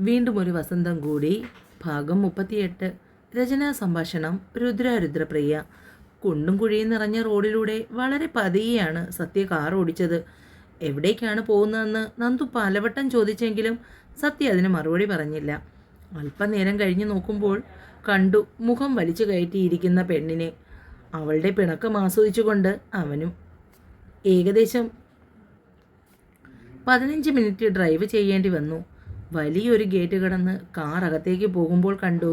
വീണ്ടും ഒരു വസന്തം കൂടി. ഭാഗം 38. രചനാ സംഭാഷണം രുദ്രപ്രിയ. കുണ്ടും കുഴിയും നിറഞ്ഞ റോഡിലൂടെ വളരെ പതിയെയാണ് സത്യ കാർ ഓടിച്ചത്. എവിടേക്കാണ് പോകുന്നതെന്ന് നന്ദു പലവട്ടം ചോദിച്ചെങ്കിലും സത്യ അതിന് മറുപടി പറഞ്ഞില്ല. അല്പനേരം കഴിഞ്ഞ് നോക്കുമ്പോൾ കണ്ടു മുഖം വലിച്ചു കയറ്റിയിരിക്കുന്ന പെണ്ണിനെ. അവളുടെ പിണക്കം ആസ്വദിച്ചുകൊണ്ട് അവനും. ഏകദേശം 15 മിനിറ്റ് ഡ്രൈവ് ചെയ്യേണ്ടി വന്നു. വലിയൊരു ഗേറ്റ് കടന്ന് കാർ അകത്തേക്ക് പോകുമ്പോൾ കണ്ടു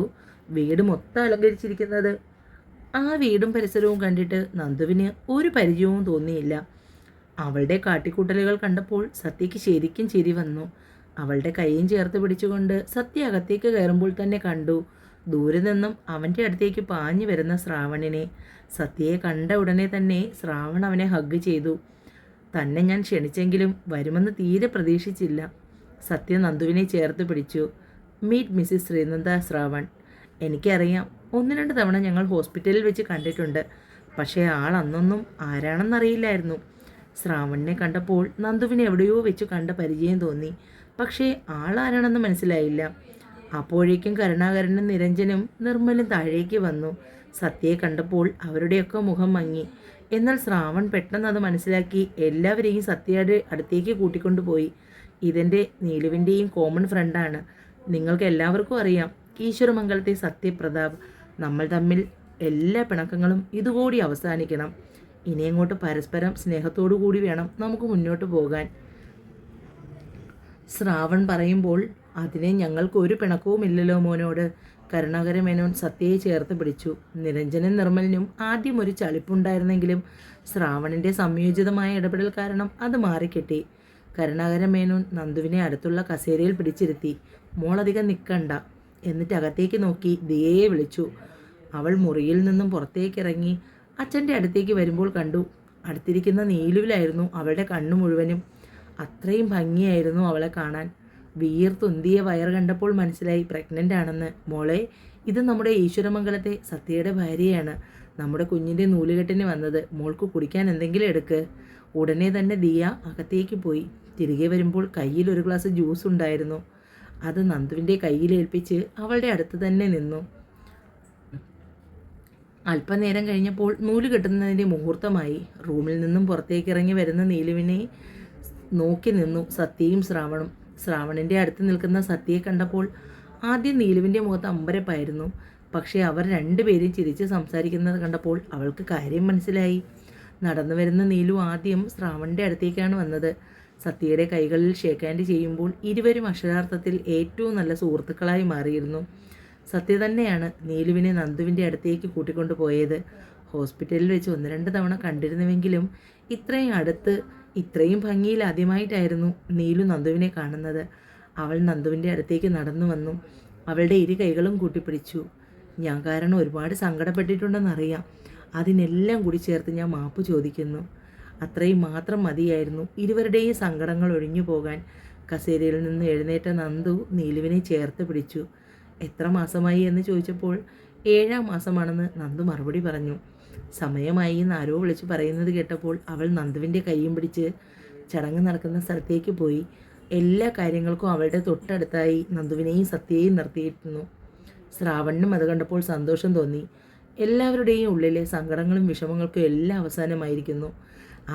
വീട് മൊത്തം അലങ്കരിച്ചിരിക്കുന്നത്. ആ വീടും പരിസരവും കണ്ടിട്ട് നന്ദുവിന് ഒരു പരിചയവും തോന്നിയില്ല. അവളുടെ കാട്ടിക്കൂട്ടലുകൾ കണ്ടപ്പോൾ സത്യയ്ക്ക് ശരിക്കും ചിരി വന്നു. അവളുടെ കൈയും ചേർത്ത് പിടിച്ചുകൊണ്ട് സത്യ അകത്തേക്ക് കയറുമ്പോൾ തന്നെ കണ്ടു ദൂരെ നിന്നും അവൻ്റെ അടുത്തേക്ക് പാഞ്ഞു വരുന്ന ശ്രാവണിനെ. സത്യയെ കണ്ട ഉടനെ തന്നെ ശ്രാവൺ അവനെ ഹഗ് ചെയ്തു. തന്നെ ഞാൻ ക്ഷണിച്ചെങ്കിലും വരുമെന്ന് തീരെ പ്രതീക്ഷിച്ചില്ല. സത്യ നന്ദുവിനെ ചേർത്ത് പിടിച്ചു. Meet Mrs Sreenanda Shravan. എനിക്കറിയാം, 1-2 തവണ ഞങ്ങൾ ഹോസ്പിറ്റലിൽ വെച്ച് കണ്ടിട്ടുണ്ട്. പക്ഷേ ആൾ അന്നൊന്നും ആരാണെന്നറിയില്ലായിരുന്നു. ശ്രാവണിനെ കണ്ടപ്പോൾ നന്ദുവിനെ എവിടെയോ വെച്ച് കണ്ട പരിചയം തോന്നി. പക്ഷേ ആളാരാണെന്ന് മനസ്സിലായില്ല. അപ്പോഴേക്കും കരുണാകരനും നിരഞ്ജനും നിർമ്മലും താഴേക്ക് വന്നു. സത്യയെ കണ്ടപ്പോൾ അവരുടെയൊക്കെ മുഖം മങ്ങി. എന്നാൽ ശ്രാവൺ പെട്ടെന്ന് അത് മനസ്സിലാക്കി എല്ലാവരെയും സത്യയുടെ അടുത്തേക്ക് കൂട്ടിക്കൊണ്ടുപോയി. ഇതെൻ്റെ നീലുവിൻ്റെയും കോമൺ ഫ്രണ്ടാണ്. നിങ്ങൾക്ക് എല്ലാവർക്കും അറിയാം, ഈശ്വരമംഗലത്തെ സത്യപ്രതാപ്. നമ്മൾ തമ്മിൽ എല്ലാ പിണക്കങ്ങളും ഇതുകൂടി അവസാനിക്കണം. ഇനിയങ്ങോട്ട് പരസ്പരം സ്നേഹത്തോടു കൂടി വേണം നമുക്ക് മുന്നോട്ട് പോകാൻ. ശ്രാവൺ പറയുമ്പോൾ അതിനെ ഞങ്ങൾക്ക് ഒരു പിണക്കവുമില്ലല്ലോ മോനോട്. കരുണാകര മേനോൻ സത്യയെ ചേർത്ത് പിടിച്ചു. നിരഞ്ജനും നിർമ്മലിനും ആദ്യം ഒരു ചളിപ്പുണ്ടായിരുന്നെങ്കിലും ശ്രാവണിൻ്റെ സംയോജിതമായ ഇടപെടൽ കാരണം അത് മാറിക്കിട്ടി. കരുണാകര മേനോൻ നന്ദുവിനെ അടുത്തുള്ള കസേരയിൽ പിടിച്ചിരുത്തി. മോളധികം നിൽക്കണ്ട. എന്നിട്ട് അകത്തേക്ക് നോക്കി ദിയയെ വിളിച്ചു. അവൾ മുറിയിൽ നിന്നും പുറത്തേക്കിറങ്ങി അച്ഛൻ്റെ അടുത്തേക്ക് വരുമ്പോൾ കണ്ടു അടുത്തിരിക്കുന്ന നീലുവിലായിരുന്നു അവളുടെ കണ്ണു മുഴുവനും. അത്രയും ഭംഗിയായിരുന്നു അവളെ കാണാൻ. വീർത്തുന്തിയ വയർ കണ്ടപ്പോൾ മനസ്സിലായി പ്രഗ്നൻ്റ് ആണെന്ന്. മോളെ, ഇത് നമ്മുടെ ഈശ്വരമംഗലത്തെ സത്യയുടെ ഭാര്യയാണ്. നമ്മുടെ കുഞ്ഞിൻ്റെ നൂലുകെട്ടിന് വന്നത്. മോൾക്ക് കുടിക്കാൻ എന്തെങ്കിലും എടുക്ക്. ഉടനെ തന്നെ ദിയ അകത്തേക്ക് പോയി. തിരികെ വരുമ്പോൾ കയ്യിൽ ഒരു ഗ്ലാസ് ജ്യൂസ് ഉണ്ടായിരുന്നു. അത് നന്ദുവിൻ്റെ കയ്യിലേൽപ്പിച്ച് അവളുടെ അടുത്ത് തന്നെ നിന്നു. അല്പനേരം കഴിഞ്ഞപ്പോൾ നൂല് കെട്ടുന്നതിൻ്റെ മുഹൂർത്തമായി. റൂമിൽ നിന്നും പുറത്തേക്ക് ഇറങ്ങി വരുന്ന നീലുവിനെ നോക്കി നിന്നു സത്യയും ശ്രാവണും. ശ്രാവണിൻ്റെ അടുത്ത് നിൽക്കുന്ന സത്യയെ കണ്ടപ്പോൾ ആദ്യം നീലുവിൻ്റെ മുഖത്ത് അമ്പരപ്പായിരുന്നു. പക്ഷേ അവർ രണ്ടുപേരും ചിരിച്ച് സംസാരിക്കുന്നത് കണ്ടപ്പോൾ അവൾക്ക് കാര്യം മനസ്സിലായി. നടന്നു വരുന്ന നീലു ആദ്യം ശ്രാവണിൻ്റെ അടുത്തേക്കാണ് വന്നത്. സത്യയുടെ കൈകളിൽ ഷേക്ക് ഹാൻഡ് ചെയ്യുമ്പോൾ ഇരുവരും അക്ഷരാർത്ഥത്തിൽ ഏറ്റവും നല്ല സുഹൃത്തുക്കളായി മാറിയിരുന്നു. സത്യ തന്നെയാണ് നീലുവിനെ നന്ദുവിൻ്റെ അടുത്തേക്ക് കൂട്ടിക്കൊണ്ടുപോയത്. ഹോസ്പിറ്റലിൽ വെച്ച് 1-2 തവണ കണ്ടിരുന്നുവെങ്കിലും ഇത്രയും അടുത്ത് ഇത്രയും ഭംഗിയിൽ ആദ്യമായിട്ടായിരുന്നു നീലു നന്ദുവിനെ കാണുന്നത്. അവൾ നന്ദുവിൻ്റെ അടുത്തേക്ക് നടന്നു വന്നു. അവളുടെ ഇരു കൈകളും കൂട്ടിപ്പിടിച്ചു. ഞാൻ കാരണം ഒരുപാട് സങ്കടപ്പെട്ടിട്ടുണ്ടെന്നറിയാം. അതിനെല്ലാം കൂടി ചേർത്ത് ഞാൻ മാപ്പ് ചോദിക്കുന്നു. അത്രയും മാത്രം മതിയായിരുന്നു ഇരുവരുടെയും സങ്കടങ്ങൾ ഒഴിഞ്ഞു പോകാൻ. കസേരയിൽ നിന്ന് എഴുന്നേറ്റ നന്ദു നീലുവിനെ ചേർത്ത് പിടിച്ചു. എത്ര മാസമായി എന്ന് ചോദിച്ചപ്പോൾ 7-ാം മാസമാണെന്ന് നന്ദു മറുപടി പറഞ്ഞു. സമയമായി എന്ന് ആരോ വിളിച്ച് പറയുന്നത് കേട്ടപ്പോൾ അവൾ നന്ദുവിൻ്റെ കൈയും പിടിച്ച് ചടങ്ങ് നടക്കുന്ന സ്ഥലത്തേക്ക് പോയി. എല്ലാ കാര്യങ്ങൾക്കും അവളുടെ തൊട്ടടുത്തായി നന്ദുവിനെയും സത്യയെയും നിർത്തിയിരുന്നു. ശ്രാവണിനും അത് കണ്ടപ്പോൾ സന്തോഷം തോന്നി. എല്ലാവരുടെയും ഉള്ളിലെ സങ്കടങ്ങളും വിഷമങ്ങൾക്കും എല്ലാം അവസാനമായിരിക്കുന്നു.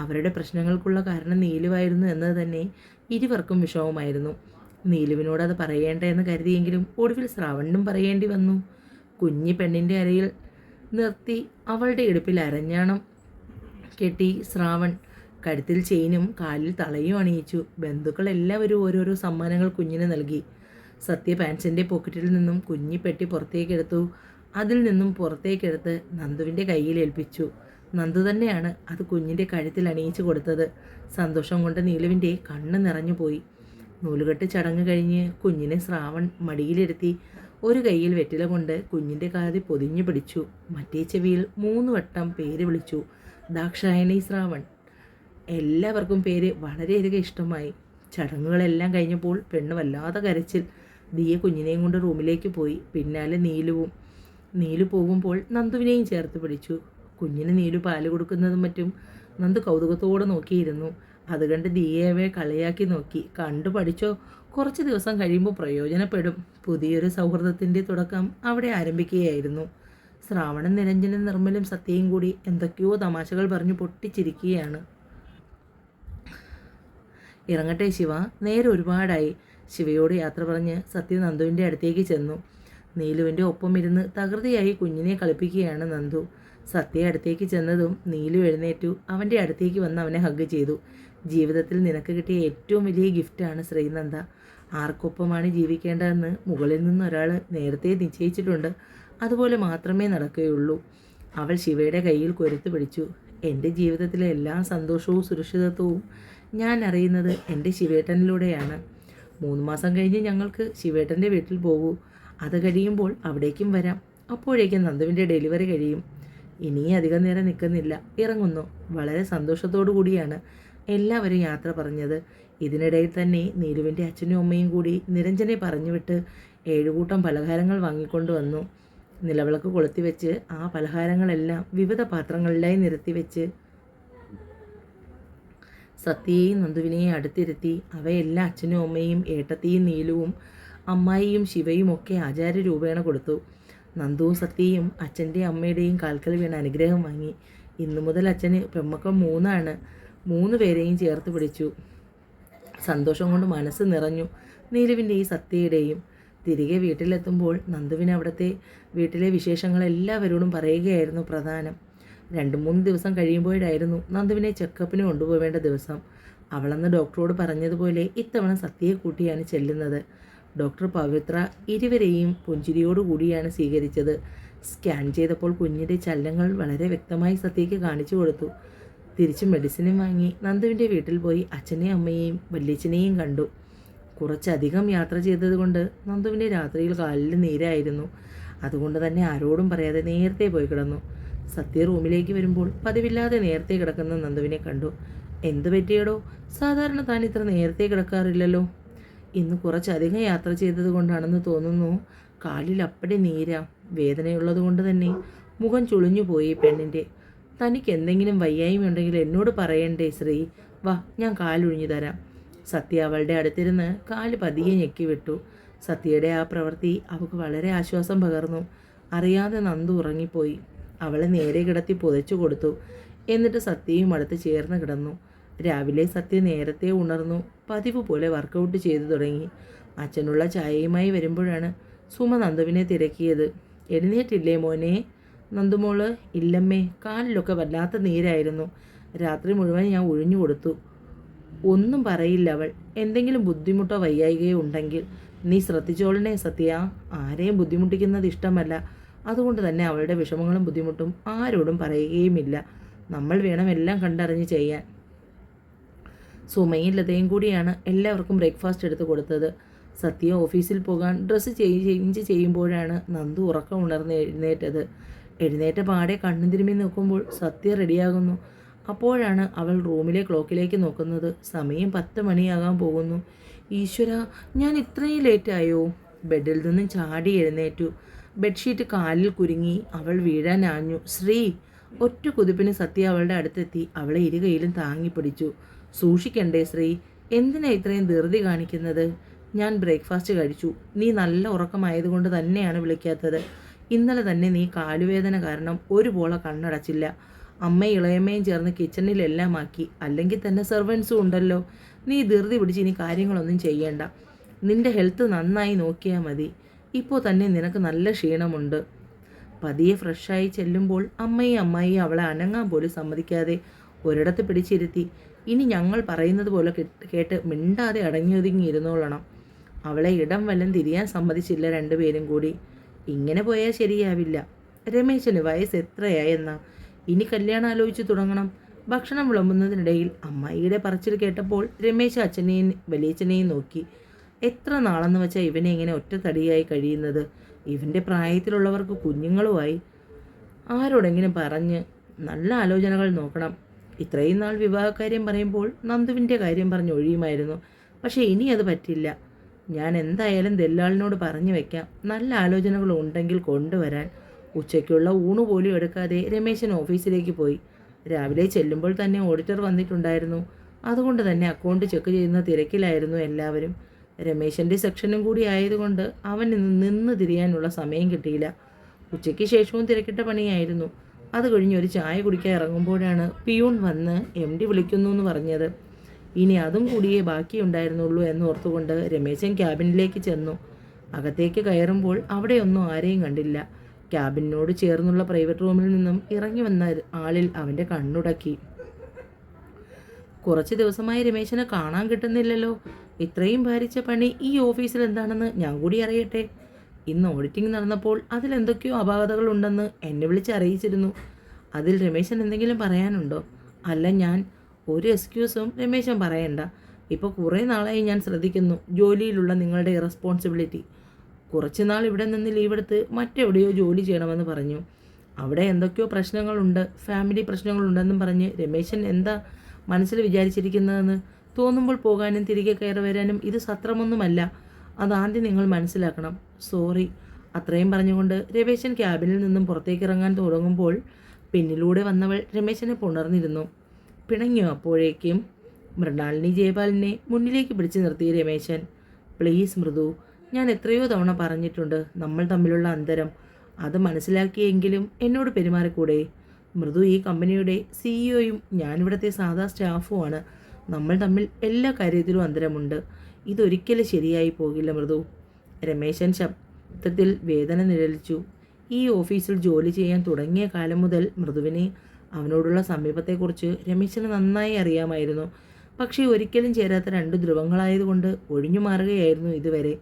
അവരുടെ പ്രശ്നങ്ങൾക്കുള്ള കാരണം നീലുവായിരുന്നു എന്നത് തന്നെ ഇരുവർക്കും വിഷമമായിരുന്നു. നീലുവിനോട് അത് പറയേണ്ട എന്ന് കരുതിയെങ്കിലും ഒടുവിൽ ശ്രാവണിനും പറയേണ്ടി വന്നു. കുഞ്ഞി പെണ്ണിൻ്റെ അരയിൽ നിർത്തി അവളുടെ ഇടുപ്പിൽ അരഞ്ഞാണം കെട്ടി ശ്രാവൺ. കഴുത്തിൽ ചെയിനും കാലിൽ തളയും അണിയിച്ചു. ബന്ധുക്കൾ എല്ലാവരും ഓരോരോ സമ്മാനങ്ങൾ കുഞ്ഞിന് നൽകി. സത്യ പാൻസിൻ്റെ പോക്കറ്റിൽ നിന്നും കുഞ്ഞി പെട്ടി പുറത്തേക്കെടുത്തു. അതിൽ നിന്നും പുറത്തേക്കെടുത്ത് നന്ദുവിൻ്റെ കയ്യിൽ ഏൽപ്പിച്ചു. നന്ദു തന്നെയാണ് അത് കുഞ്ഞിൻ്റെ കഴുത്തിൽ അണിയിച്ചു കൊടുത്തത്. സന്തോഷം കൊണ്ട് നീലുവിൻ്റെ കണ്ണ് നിറഞ്ഞു പോയി. നൂലുകെട്ട് ചടങ്ങ് കഴിഞ്ഞ് കുഞ്ഞിനെ ശ്രാവൺ മടിയിലിരുത്തി ഒരു കൈയിൽ വെറ്റില കൊണ്ട് കുഞ്ഞിൻ്റെ കാതി പൊതിഞ്ഞു പിടിച്ചു. മറ്റേ ചെവിയിൽ 3 വട്ടം പേര് വിളിച്ചു. ദാക്ഷായണി ശ്രാവൺ. എല്ലാവർക്കും പേര് വളരെയധികം ഇഷ്ടമായി. ചടങ്ങുകളെല്ലാം കഴിഞ്ഞപ്പോൾ പെണ്ണ് വല്ലാതെ കരച്ചിൽ. ദിയ കുഞ്ഞിനെയും കൊണ്ട് റൂമിലേക്ക് പോയി. പിന്നാലെ നീലുവും. നീലു പോകുമ്പോൾ നന്ദുവിനെയും ചേർത്ത് പിടിച്ചു. കുഞ്ഞിന് നീലു പാല് കൊടുക്കുന്നതും മറ്റും നന്ദു കൗതുകത്തോടെ നോക്കിയിരുന്നു. അത് കണ്ട് ദിയയെ കളിയാക്കി നോക്കി. കണ്ടു പഠിച്ചോ, കുറച്ച് ദിവസം കഴിയുമ്പോൾ പ്രയോജനപ്പെടും. പുതിയൊരു സൗഹൃദത്തിൻ്റെ തുടക്കം അവിടെ ആരംഭിക്കുകയായിരുന്നു. ശ്രാവണൻ, നിരഞ്ജനും നിർമ്മലും സത്യയും കൂടി എന്തൊക്കെയോ തമാശകൾ പറഞ്ഞു പൊട്ടിച്ചിരിക്കുകയാണ്. ഇറങ്ങട്ടെ ശിവ, നേരെ ഒരുപാടായി. ശിവയോട് യാത്ര പറഞ്ഞ് സത്യ നന്ദുവിൻ്റെ അടുത്തേക്ക് ചെന്നു. നീലുവിൻ്റെ ഒപ്പം ഇരുന്ന് തകൃതിയായി കുഞ്ഞിനെ കളിപ്പിക്കുകയാണ് നന്ദു. സത്യ അടുത്തേക്ക് ചെന്നതും നീലു എഴുന്നേറ്റു അവൻ്റെ അടുത്തേക്ക് വന്ന് അവനെ ഹഗ് ചെയ്തു. ജീവിതത്തിൽ നിനക്ക് കിട്ടിയ ഏറ്റവും വലിയ ഗിഫ്റ്റാണ് ശ്രീനന്ദ. ആർക്കൊപ്പമാണ് ജീവിക്കേണ്ടതെന്ന് മുകളിൽ നിന്ന് ഒരാൾ നേരത്തെ നിശ്ചയിച്ചിട്ടുണ്ട്. അതുപോലെ മാത്രമേ നടക്കുകയുള്ളൂ. അവൾ ശിവയുടെ കയ്യിൽ കൊരുത്ത് പിടിച്ചു. എൻ്റെ ജീവിതത്തിലെ എല്ലാ സന്തോഷവും സുരക്ഷിതത്വവും ഞാൻ അറിയുന്നത് എൻ്റെ ശിവേട്ടനിലൂടെയാണ്. 3 മാസം കഴിഞ്ഞ് ഞങ്ങൾക്ക് ശിവേട്ടൻ്റെ വീട്ടിൽ പോകൂ. അത് കഴിയുമ്പോൾ അവിടേക്കും വരാം. അപ്പോഴേക്കും നന്ദുവിൻ്റെ ഡെലിവറി കഴിയും. ഇനി അധികം നേരം നിൽക്കുന്നില്ല, ഇറങ്ങുന്നു. വളരെ സന്തോഷത്തോടു കൂടിയാണ് എല്ലാവരും യാത്ര പറഞ്ഞത്. ഇതിനിടയിൽ തന്നെ നീലുവിൻ്റെ അച്ഛനും അമ്മയും കൂടി നിരഞ്ജനെ പറഞ്ഞുവിട്ട് 7 കൂട്ടം പലഹാരങ്ങൾ വാങ്ങിക്കൊണ്ട് വന്നു. നിലവിളക്ക് കൊളുത്തിവെച്ച് ആ പലഹാരങ്ങളെല്ലാം വിവിധ പാത്രങ്ങളിലായി നിരത്തിവെച്ച് സത്യയെയും നന്ദുവിനെയും അടുത്തിരുത്തി അവയെല്ലാം അച്ഛനും അമ്മയും ഏട്ടത്തിയും നീലുവും അമ്മായിയും ശിവയും ഒക്കെ ആചാര്യരൂപേണ കൊടുത്തു. നന്ദുവും സത്യയും അച്ഛൻ്റെയും അമ്മയുടെയും കാൽക്കൽ വീണ അനുഗ്രഹം വാങ്ങി. ഇന്നു മുതൽ അച്ഛന് പെമ്മക്കൾ 3 3 പേരെയും ചേർത്ത് പിടിച്ചു. സന്തോഷം കൊണ്ട് മനസ്സ് നിറഞ്ഞു നീലുവിൻ്റെയും സത്യയുടെയും. തിരികെ വീട്ടിലെത്തുമ്പോൾ നന്ദുവിന് അവിടുത്തെ വീട്ടിലെ വിശേഷങ്ങൾ എല്ലാവരോടും പറയുകയായിരുന്നു പ്രധാനം. 2-3 ദിവസം കഴിയുമ്പോഴായിരുന്നു നന്ദുവിനെ ചെക്കപ്പിന് കൊണ്ടുപോവേണ്ട ദിവസം. അവളന്ന് ഡോക്ടറോട് പറഞ്ഞതുപോലെ ഇത്തവണ സത്യയെ കൂട്ടിയാണ് ചെല്ലുന്നത്. ഡോക്ടർ പവിത്ര ഇരുവരെയും പുഞ്ചിരിയോടുകൂടിയാണ് സ്വീകരിച്ചത്. സ്കാൻ ചെയ്തപ്പോൾ കുഞ്ഞിൻ്റെ ചലനങ്ങൾ വളരെ വ്യക്തമായി സത്യയ്ക്ക് കാണിച്ചു കൊടുത്തു. തിരിച്ച് മെഡിസിനും വാങ്ങി നന്ദുവിൻ്റെ വീട്ടിൽ പോയി അച്ഛനെയും അമ്മയെയും വല്യച്ഛനെയും കണ്ടു. കുറച്ചധികം യാത്ര ചെയ്തതുകൊണ്ട് നന്ദുവിൻ്റെ രാത്രിയിൽ കാലിൽ നീരായിരുന്നു. അതുകൊണ്ട് തന്നെ ആരോടും പറയാതെ നേരത്തെ പോയി കിടന്നു. സത്യ റൂമിലേക്ക് വരുമ്പോൾ പതിവില്ലാതെ നേരത്തെ കിടക്കുന്ന നന്ദുവിനെ കണ്ടു. എന്തു പറ്റിയടോ? സാധാരണ താൻ ഇത്ര നേരത്തെ കിടക്കാറില്ലല്ലോ. ഇന്ന് കുറച്ചധികം യാത്ര ചെയ്തത് കൊണ്ടാണെന്ന് തോന്നുന്നു. കാലിൽ അപ്പടി നീരാ. വേദനയുള്ളത് കൊണ്ട് തന്നെ മുഖം ചുളിഞ്ഞു പോയി പെണ്ണിൻ്റെ. തനിക്ക് എന്തെങ്കിലും വയ്യായ്മയുണ്ടെങ്കിൽ എന്നോട് പറയണ്ടേ ശ്രീ? വാ, ഞാൻ കാലൊഴിഞ്ഞു തരാം. സത്യ അവളുടെ അടുത്തിരുന്ന് കാല് പതിയെ ഞെക്കി വിട്ടു. സത്യയുടെ ആ പ്രവൃത്തി അവൾക്ക് വളരെ ആശ്വാസം പകർന്നു. അറിയാതെ നന്ദു ഉറങ്ങിപ്പോയി. അവളെ നേരെ കിടത്തി പുതച്ചു കൊടുത്തു. എന്നിട്ട് സത്യയും അടുത്ത് ചേർന്ന് കിടന്നു. രാവിലെ സത്യ നേരത്തെ ഉണർന്നു. പതിവ് പോലെ വർക്കൗട്ട് ചെയ്തു തുടങ്ങി. അച്ഛനുള്ള ചായയുമായി വരുമ്പോഴാണ് സുമ നന്ദുവിനെ തിരക്കിയത്. എഴുന്നേറ്റില്ലേ മോനെ? നന്ദുമോള്. ഇല്ലമ്മേ, കാലിലൊക്കെ വല്ലാത്ത നീരായിരുന്നു. രാത്രി മുഴുവൻ ഞാൻ ഒഴിഞ്ഞു കൊടുത്തു. ഒന്നും പറയില്ല അവൾ. എന്തെങ്കിലും ബുദ്ധിമുട്ടോ വയ്യായികയോ ഉണ്ടെങ്കിൽ നീ ശ്രദ്ധിച്ചോളണേ സത്യ. ആരെയും ബുദ്ധിമുട്ടിക്കുന്നത് ഇഷ്ടമല്ല. അതുകൊണ്ട് തന്നെ അവളുടെ വിഷമങ്ങളും ബുദ്ധിമുട്ടും ആരോടും പറയുകയുമില്ല. നമ്മൾ വേണം എല്ലാം കണ്ടറിഞ്ഞ് ചെയ്യാൻ. സുമയും ലതയും കൂടിയാണ് എല്ലാവർക്കും ബ്രേക്ക്ഫാസ്റ്റ് എടുത്ത് കൊടുത്തത്. സത്യ ഓഫീസിൽ പോകാൻ ഡ്രസ്സ് ചേഞ്ച് ചെയ്യുമ്പോഴാണ് നന്ദു ഉറക്കം ഉണർന്ന് എഴുന്നേറ്റത്. എഴുന്നേറ്റ പാടെ കണ്ണു തിരുമ്മി നോക്കുമ്പോൾ സത്യ റെഡിയാകുന്നു. അപ്പോഴാണ് അവൾ റൂമിലെ ക്ലോക്കിലേക്ക് നോക്കുന്നത്. സമയം 10 മണിയാകാൻ പോകുന്നു. ഈശ്വര, ഞാൻ ഇത്രയും ലേറ്റായോ? ബെഡിൽ നിന്നും ചാടി എഴുന്നേറ്റു. ബെഡ്ഷീറ്റ് കാലിൽ കുരുങ്ങി അവൾ വീഴാൻ ആഞ്ഞു. ശ്രീ! ഒറ്റ കുതിപ്പിന് സത്യ അവളുടെ അടുത്തെത്തി അവളെ ഇരുകൈയിലും താങ്ങി പിടിച്ചു. സൂക്ഷിക്കണ്ടേ ശ്രീ? എന്തിനാ ഇത്രയും ധൃതി കാണിക്കുന്നത്? ഞാൻ ബ്രേക്ക്ഫാസ്റ്റ് കഴിച്ചു. നീ നല്ല ഉറക്കമായതുകൊണ്ട് തന്നെയാണ് വിളിക്കാത്തത്. ഇന്നലെ തന്നെ നീ കാലുവേദന കാരണം ഒരു പോള കണ്ണടച്ചില്ല. അമ്മയും ഇളയമ്മയും ചേർന്ന് കിച്ചണിലെല്ലാം ആക്കി. അല്ലെങ്കിൽ തന്നെ സെർവൻസും ഉണ്ടല്ലോ. നീ ധൃതി പിടിച്ച് ഇനി കാര്യങ്ങളൊന്നും ചെയ്യേണ്ട. നിന്റെ ഹെൽത്ത് നന്നായി നോക്കിയാൽ മതി. ഇപ്പോൾ തന്നെ നിനക്ക് നല്ല ക്ഷീണമുണ്ട്. പതിയെ ഫ്രഷായി ചെല്ലുമ്പോൾ അമ്മയും അമ്മായിയും അവളെ അനങ്ങാൻ പോലും സമ്മതിക്കാതെ ഒരിടത്ത് പിടിച്ചിരുത്തി. ഇനി ഞങ്ങൾ പറയുന്നത് പോലെ കേട്ട് മിണ്ടാതെ അടങ്ങിയൊതുങ്ങി ഇരുന്നോളണം. അവളെ ഇടം വല്ലം തിരിയാൻ സമ്മതിച്ചില്ല 2 പേരും കൂടി. ഇങ്ങനെ പോയാൽ ശരിയാവില്ല. രമേശന് വയസ്സ് എത്രയായെന്നാ? ഇനി കല്യാണം ആലോചിച്ച് തുടങ്ങണം. ഭക്ഷണം വിളമ്പുന്നതിനിടയിൽ അമ്മായിയുടെ പറച്ചിൽ കേട്ടപ്പോൾ രമേശ് അച്ഛനെയും വലിയച്ഛനെയും നോക്കി. എത്ര നാളെന്ന് വെച്ചാൽ ഇവനെ ഇങ്ങനെ ഒറ്റത്തടിയായി കഴിയുന്നത്? ഇവൻ്റെ പ്രായത്തിലുള്ളവർക്ക് കുഞ്ഞുങ്ങളുമായി. ആരോടെങ്കിലും പറഞ്ഞ് നല്ല ആലോചനകൾ നോക്കണം. ഇത്രയും നാൾ വിവാഹകാര്യം പറയുമ്പോൾ നന്ദുവിൻ്റെ കാര്യം പറഞ്ഞ് ഒഴിയുമായിരുന്നു. പക്ഷേ ഇനി അത് പറ്റില്ല. ഞാൻ എന്തായാലും ദല്ലാളിനോട് പറഞ്ഞു വയ്ക്കാം, നല്ല ആലോചനകൾ ഉണ്ടെങ്കിൽ കൊണ്ടുവരാൻ. ഉച്ചയ്ക്കുള്ള ഊണ് പോലും എടുക്കാതെ രമേശൻ ഓഫീസിലേക്ക് പോയി. രാവിലെ ചെല്ലുമ്പോൾ തന്നെ ഓഡിറ്റർ വന്നിട്ടുണ്ടായിരുന്നു. അതുകൊണ്ട് തന്നെ അക്കൗണ്ട് ചെക്ക് ചെയ്യുന്ന തിരക്കിലായിരുന്നു എല്ലാവരും. രമേശൻ്റെ സെക്ഷനും കൂടി ആയതുകൊണ്ട് അവന് നിന്ന് തിരിയാനുള്ള സമയം കിട്ടിയില്ല. ഉച്ചയ്ക്ക് ശേഷവും തിരക്കിട്ട പണിയായിരുന്നു. അത് കഴിഞ്ഞ് ഒരു ചായ കുടിക്കാൻ ഇറങ്ങുമ്പോഴാണ് പിയൂൺ വന്ന് MD വിളിക്കുന്നു എന്ന് പറഞ്ഞത്. ഇനി അതും കൂടിയേ ബാക്കിയുണ്ടായിരുന്നുള്ളൂ എന്നോർത്തുകൊണ്ട് രമേശൻ ക്യാബിനിലേക്ക് ചെന്നു. അകത്തേക്ക് കയറുമ്പോൾ അവിടെയൊന്നും ആരെയും കണ്ടില്ല. ക്യാബിനോട് ചേർന്നുള്ള പ്രൈവറ്റ് റൂമിൽ നിന്നും ഇറങ്ങി വന്ന ആളിൽ അവൻ്റെ കണ്ണുടക്കി. കുറച്ച് ദിവസമായി രമേശനെ കാണാൻ കിട്ടുന്നില്ലല്ലോ. ഇത്രയും ഭാരിച്ച പണി ഈ ഓഫീസിൽ എന്താണെന്ന് ഞാൻ കൂടി അറിയട്ടെ. ഇന്ന് ഓഡിറ്റിംഗ് നടന്നപ്പോൾ അതിലെന്തൊക്കെയോ അപാകതകളുണ്ടെന്ന് എന്നെ വിളിച്ച് അറിയിച്ചിരുന്നു. അതിൽ രമേശൻ എന്തെങ്കിലും പറയാനുണ്ടോ? അല്ല, ഞാൻ ഒരു എക്സ്ക്യൂസും രമേശൻ പറയണ്ട. ഇപ്പോൾ കുറേ നാളായി ഞാൻ ശ്രദ്ധിക്കുന്നു ജോലിയിലുള്ള നിങ്ങളുടെ ഇറസ്പോൺസിബിലിറ്റി. കുറച്ച് നാൾ ഇവിടെ നിന്ന് ലീവെടുത്ത് മറ്റെവിടെയോ ജോലി ചെയ്യണമെന്ന് പറഞ്ഞു. അവിടെ എന്തൊക്കെയോ പ്രശ്നങ്ങളുണ്ട്, ഫാമിലി പ്രശ്നങ്ങളുണ്ടെന്നും പറഞ്ഞ് രമേശൻ എന്താ മനസ്സിൽ വിചാരിച്ചിരിക്കുന്നതെന്ന് തോന്നുമ്പോൾ പോകാനും തിരികെ കയറി വരാനും ഇത് സത്രമൊന്നുമല്ല. അതാദ്യം നിങ്ങൾ മനസ്സിലാക്കണം. സോറി. അത്രയും പറഞ്ഞുകൊണ്ട് രമേശൻ ക്യാബിനിൽ നിന്നും പുറത്തേക്ക് ഇറങ്ങാൻ തുടങ്ങുമ്പോൾ പിന്നിലൂടെ വന്നവൾ രമേശനെ പുണർന്നിരുന്നു. പിണങ്ങിയോ? അപ്പോഴേക്കും മൃണാളിനി ജയപാലിനെ മുന്നിലേക്ക് പിടിച്ചു നിർത്തി രമേശൻ. പ്ലീസ് മൃദു, ഞാൻ എത്രയോ തവണ പറഞ്ഞിട്ടുണ്ട് നമ്മൾ തമ്മിലുള്ള അന്തരം. അത് മനസ്സിലാക്കിയെങ്കിലും എന്നോട് പെരുമാറിക്കൂടെ? മൃദു ഈ കമ്പനിയുടെ CEO-യും ഞാനിവിടുത്തെ സാധാ സ്റ്റാഫുമാണ്. നമ്മൾ തമ്മിൽ എല്ലാ കാര്യത്തിലും അന്തരമുണ്ട്. ഇതൊരിക്കലും ശരിയായി പോകില്ല മൃദു. രമേശൻ ശബ്ദത്തിൽ വേദന നിഴലിച്ചു. ഈ ഓഫീസിൽ ജോലി ചെയ്യാൻ തുടങ്ങിയ കാലം മുതൽ മൃദുവിനെ അവനോടുള്ള സമീപത്തെക്കുറിച്ച് രമേശന് നന്നായി അറിയാമായിരുന്നു. പക്ഷേ ഒരിക്കലും ചേരാത്ത രണ്ട് ധ്രുവങ്ങളായതുകൊണ്ട് ഒഴിഞ്ഞു മാറുകയായിരുന്നു ഇതുവരെ.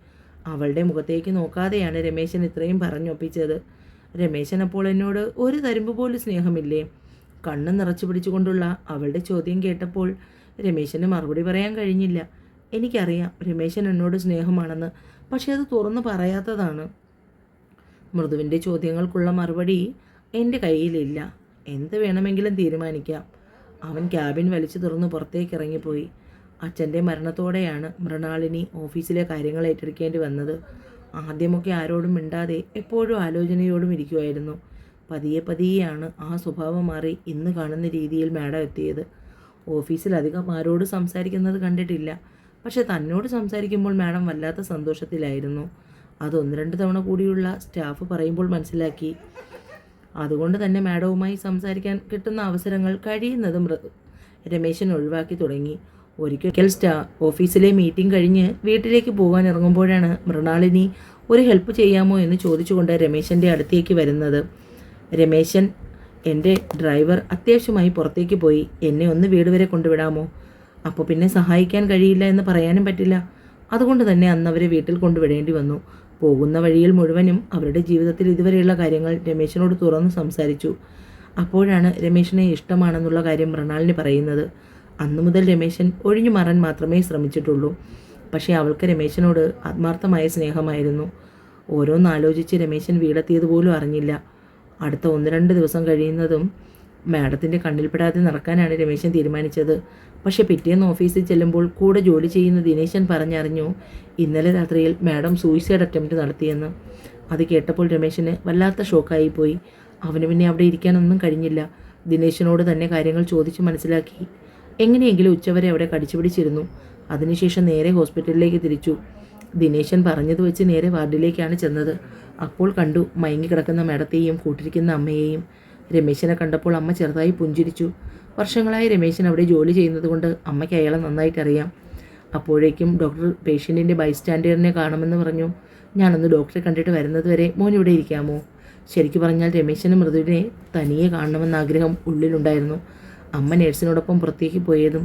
അവളുടെ മുഖത്തേക്ക് നോക്കാതെയാണ് രമേശൻ ഇത്രയും പറഞ്ഞൊപ്പിച്ചത്. രമേശൻ അപ്പോൾ എന്നോട് ഒരു തരുമ്പ് പോലും സ്നേഹമില്ലേ? കണ്ണ് നിറച്ചു പിടിച്ചുകൊണ്ടുള്ള അവളുടെ ചോദ്യം കേട്ടപ്പോൾ രമേശന് മറുപടി പറയാൻ കഴിഞ്ഞില്ല. എനിക്കറിയാം രമേശൻ എന്നോട് സ്നേഹമാണെന്ന്, പക്ഷേ അത് തുറന്നു പറയാത്തതാണ്. മൃദുവിൻ്റെ ചോദ്യങ്ങൾക്കുള്ള മറുപടി എൻ്റെ കയ്യിലില്ല. എന്ത് വേണമെങ്കിലും തീരുമാനിക്കാം. അവൻ ക്യാബിൻ വലിച്ചു തുറന്ന് പുറത്തേക്ക് ഇറങ്ങിപ്പോയി. അച്ഛൻ്റെ മരണത്തോടെയാണ് മൃണാളിനി ഓഫീസിലെ കാര്യങ്ങൾ ഏറ്റെടുക്കേണ്ടി വന്നത്. ആദ്യമൊക്കെ ആരോടും മിണ്ടാതെ എപ്പോഴും ആലോചനയോടും ഇരിക്കുമായിരുന്നു. പതിയെ പതിയെയാണ് ആ സ്വഭാവം മാറി ഇന്ന് കാണുന്ന രീതിയിൽ മാഡം എത്തിയത്. ഓഫീസിൽ അധികം ആരോട് സംസാരിക്കുന്നത് കണ്ടിട്ടില്ല. പക്ഷെ തന്നോട് സംസാരിക്കുമ്പോൾ മാഡം വല്ലാത്ത സന്തോഷത്തിലായിരുന്നു. അത് 1-2 തവണ കൂടിയുള്ള സ്റ്റാഫ് പറയുമ്പോൾ മനസ്സിലാക്കി. അതുകൊണ്ട് തന്നെ മാഡവുമായി സംസാരിക്കാൻ കിട്ടുന്ന അവസരങ്ങൾ കഴിയുന്നതും രമേശൻ ഒഴിവാക്കി തുടങ്ങി. ഒരിക്കൽ ഓഫീസിലെ മീറ്റിംഗ് കഴിഞ്ഞ് വീട്ടിലേക്ക് പോകാൻ ഇറങ്ങുമ്പോഴാണ് മൃണാളിനി ഒരു ഹെൽപ്പ് ചെയ്യാമോ എന്ന് ചോദിച്ചുകൊണ്ട് രമേശൻ്റെ അടുത്തേക്ക് വരുന്നത്. രമേശൻ, എൻ്റെ ഡ്രൈവർ അത്യാവശ്യമായി പുറത്തേക്ക് പോയി, എന്നെ ഒന്ന് വീട് വരെ കൊണ്ടുവിടാമോ? അപ്പോൾ പിന്നെ സഹായിക്കാൻ കഴിയില്ല എന്ന് പറയാനും പറ്റില്ല. അതുകൊണ്ട് തന്നെ അന്നവരെ വീട്ടിൽ കൊണ്ടുവിടേണ്ടി വന്നു. പോകുന്ന വഴിയിൽ മുഴുവനും അവരുടെ ജീവിതത്തിൽ ഇതുവരെയുള്ള കാര്യങ്ങൾ രമേശനോട് തുറന്ന് സംസാരിച്ചു. അപ്പോഴാണ് രമേശനെ ഇഷ്ടമാണെന്നുള്ള കാര്യം മൃണാളിനി പറയുന്നത്. അന്നു മുതൽ രമേശൻ ഒഴിഞ്ഞു മാറാൻ മാത്രമേ ശ്രമിച്ചിട്ടുള്ളൂ. പക്ഷേ അവൾക്ക് രമേശനോട് ആത്മാർത്ഥമായ സ്നേഹമായിരുന്നു. ഓരോന്നാലോചിച്ച് രമേശൻ വീടെത്തിയതുപോലും അറിഞ്ഞില്ല. അടുത്ത 1-2 ദിവസം കഴിയുന്നതും മാഡത്തിൻ്റെ കണ്ണിൽപ്പെടാതെ നടക്കാനാണ് രമേശൻ തീരുമാനിച്ചത്. പക്ഷേ പിറ്റേന്ന് ഓഫീസിൽ ചെല്ലുമ്പോൾ കൂടെ ജോലി ചെയ്യുന്ന ദിനേശൻ പറഞ്ഞറിഞ്ഞു ഇന്നലെ രാത്രിയിൽ മാഡം സൂയിസൈഡ് അറ്റംപ്റ്റ് നടത്തിയെന്ന്. അത് കേട്ടപ്പോൾ രമേശന് വല്ലാത്ത ഷോക്കായിപ്പോയി. അവന് പിന്നെ അവിടെ ഇരിക്കാനൊന്നും കഴിഞ്ഞില്ല. ദിനേശനോട് തന്നെ കാര്യങ്ങൾ ചോദിച്ച് മനസ്സിലാക്കി. എങ്ങനെയെങ്കിലും ഉച്ചവരെ അവിടെ കടിച്ചു പിടിച്ചിരുന്നു. അതിനുശേഷം നേരെ ഹോസ്പിറ്റലിലേക്ക് തിരിച്ചു. ദിനേശൻ പറഞ്ഞത് വെച്ച് നേരെ വാർഡിലേക്കാണ് ചെന്നത്. അപ്പോൾ കണ്ടു മയങ്ങി കിടക്കുന്ന മാഡത്തെയും കൂട്ടിരിക്കുന്ന അമ്മയെയും. രമേശനെ കണ്ടപ്പോൾ അമ്മ ചെറുതായി പുഞ്ചിരിച്ചു. വർഷങ്ങളായി രമേശൻ അവിടെ ജോലി ചെയ്യുന്നത് കൊണ്ട് അമ്മയ്ക്ക് അയാളെ നന്നായിട്ടറിയാം. അപ്പോഴേക്കും ഡോക്ടർ പേഷ്യൻറ്റിൻ്റെ ബൈസ്റ്റാൻഡറിനെ കാണുമെന്ന് പറഞ്ഞു. ഞാനൊന്ന് ഡോക്ടറെ കണ്ടിട്ട് വരുന്നത് വരെ മോൻ ഇവിടെ ഇരിക്കാമോ? ശരിക്കും പറഞ്ഞാൽ രമേശന് മൃദുവിനെ തനിയെ കാണണമെന്ന ആഗ്രഹം ഉള്ളിലുണ്ടായിരുന്നു. അമ്മ നേഴ്സിനോടൊപ്പം പുറത്തേക്ക് പോയതും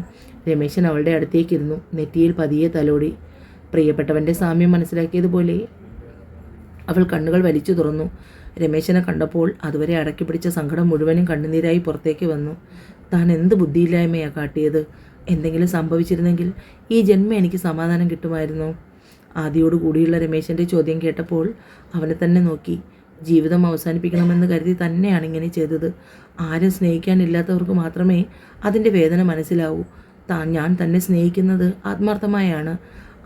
രമേശൻ അവളുടെ അടുത്തേക്കിരുന്നു. നെറ്റിയിൽ പതിയെ തലോടി. പ്രിയപ്പെട്ടവൻ്റെ സാമ്യം മനസ്സിലാക്കിയതുപോലെ അവൾ കണ്ണുകൾ വലിച്ചു തുറന്നു. രമേശനെ കണ്ടപ്പോൾ അതുവരെ അടക്കി പിടിച്ച സങ്കടം മുഴുവനും കണ്ണുനീരായി പുറത്തേക്ക് വന്നു. താൻ എന്ത് ബുദ്ധിയില്ലായ്മയാണ് കാട്ടിയത്? എന്തെങ്കിലും സംഭവിച്ചിരുന്നെങ്കിൽ ഈ ജന്മം എനിക്ക് സമാധാനം കിട്ടുമായിരുന്നോ? ആദിയോട് കൂടിയുള്ള രമേശൻ്റെ ചോദ്യം കേട്ടപ്പോൾ അവനെ തന്നെ നോക്കി. ജീവിതം അവസാനിപ്പിക്കണമെന്ന് കരുതി തന്നെയാണ് ഇങ്ങനെ ചെയ്തത്. ആരും സ്നേഹിക്കാനില്ലാത്തവർക്ക് മാത്രമേ അതിൻ്റെ വേദന മനസ്സിലാവൂ. ഞാൻ തന്നെ സ്നേഹിക്കുന്നത് ആത്മാർത്ഥമായാണ്.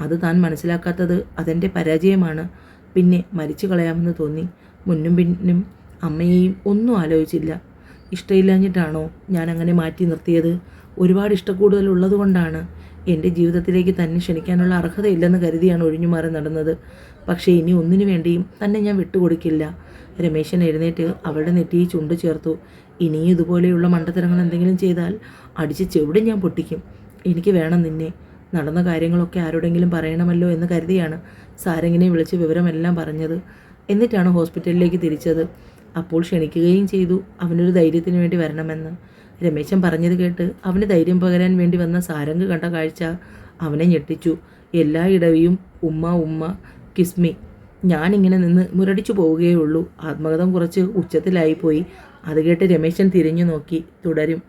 അത് താൻ മനസ്സിലാക്കാത്തത് അതെൻ്റെ പരാജയമാണ്. പിന്നെ മരിച്ചു കളയാമെന്ന് തോന്നി. മുന്നും പിന്നും അമ്മയെയും ഒന്നും ആലോചിച്ചില്ല. ഇഷ്ടമില്ലാഞ്ഞിട്ടാണോ ഞാൻ അങ്ങനെ മാറ്റി നിർത്തിയത്? ഒരുപാട് ഇഷ്ടക്കൂടുതലുള്ളത് കൊണ്ടാണ്. എൻ്റെ ജീവിതത്തിലേക്ക് തന്നെ ക്ഷണിക്കാനുള്ള അർഹതയില്ലെന്ന് കരുതിയാണ് ഒഴിഞ്ഞുമാറി നടന്നത്. പക്ഷേ ഇനി ഒന്നിനു വേണ്ടിയും തന്നെ ഞാൻ വിട്ടുകൊടുക്കില്ല. രമേശൻ എഴുന്നേറ്റ് അവളുടെ നെറ്റിയിൽ ചുണ്ട് ചേർത്തു. ഇനിയും ഇതുപോലെയുള്ള മണ്ടത്തരങ്ങൾ എന്തെങ്കിലും ചെയ്താൽ അടിച്ച് ചെവിടും ഞാൻ പൊട്ടിക്കും. എനിക്ക് വേണം നിന്നെ. നടന്ന കാര്യങ്ങളൊക്കെ ആരോടെങ്കിലും പറയണമല്ലോ എന്ന് കരുതിയാണ് സാരംഗിനെ വിളിച്ച് വിവരമെല്ലാം പറഞ്ഞത്. എന്നിട്ടാണ് ഹോസ്പിറ്റലിലേക്ക് തിരിച്ചത്. അപ്പോൾ ക്ഷണിക്കുകയും ചെയ്തു അവനൊരു ധൈര്യത്തിന് വേണ്ടി വരണമെന്ന്. രമേശൻ പറഞ്ഞത് കേട്ട് അവന് ധൈര്യം പകരാൻ വേണ്ടി വന്ന സാരംഗ് കണ്ട കാഴ്ച അവനെ ഞെട്ടിച്ചു. എല്ലായിടവും ഉമ്മ ഉമ്മ കിസ്മി. ഞാനിങ്ങനെ നിന്ന് മുരടിച്ചു പോവുകയുള്ളൂ. ആത്മകഥം കുറച്ച് ഉച്ചത്തിലായിപ്പോയി. അത് കേട്ട് രമേശൻ തിരിഞ്ഞു നോക്കി. തുടരും.